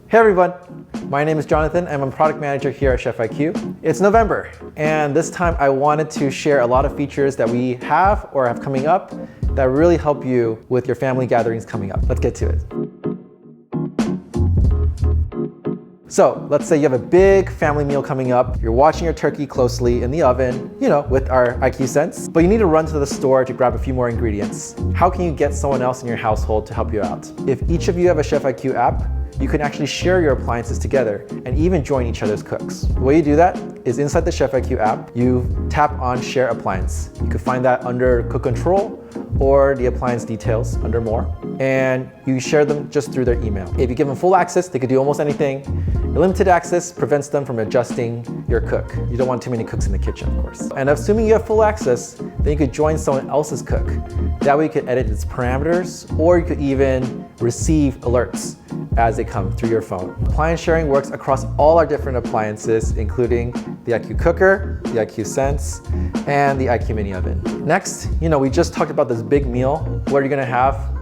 Hey everyone, my name is Jonathan. I'm a product manager here at Chef IQ. It's November, and this time I wanted to share a lot of features that we have or have coming up that really help you with your family gatherings coming up. Let's get to it. So let's say you have a big family meal coming up. You're watching your turkey closely in the oven, with our IQ Sense, but you need to run to the store to grab a few more ingredients. How can you get someone else in your household to help you out? If each of you have a Chef IQ app, you can actually share your appliances together and even join each other's cooks. The way you do that is inside the Chef IQ app, you tap on Share Appliance. You can find that under Cook Control or the appliance details under More, and you share them just through their email. If you give them full access, they could do almost anything. Limited access prevents them from adjusting your cook. You don't want too many cooks in the kitchen, of course. And assuming you have full access, then you could join someone else's cook. That way you could edit its parameters, or you could even receive alerts as they come through your phone. Appliance sharing works across all our different appliances, including the IQ Cooker, the IQ Sense, and the IQ MiniOven. Next, we just talked about this big meal where you're gonna have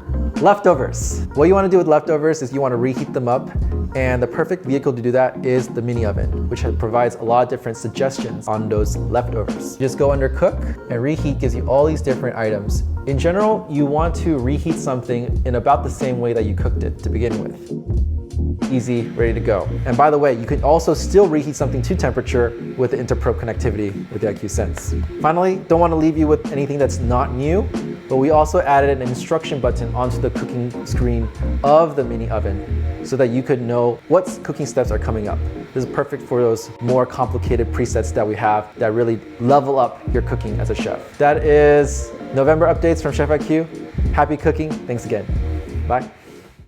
leftovers. What you wanna do with leftovers is you wanna reheat them up, and the perfect vehicle to do that is the MiniOven, which provides a lot of different suggestions on those leftovers. You just go under Cook, and Reheat gives you all these different items. In general, you want to reheat something in about the same way that you cooked it to begin with. Easy, ready to go. And by the way, you can also still reheat something to temperature with the Interprobe connectivity with the IQ Sense. Finally, don't want to leave you with anything that's not new, but we also added an instruction button onto the cooking screen of the MiniOven so that you could know what cooking steps are coming up. This is perfect for those more complicated presets that we have that really level up your cooking as a chef. That is November updates from Chef IQ. Happy cooking. Thanks again. Bye.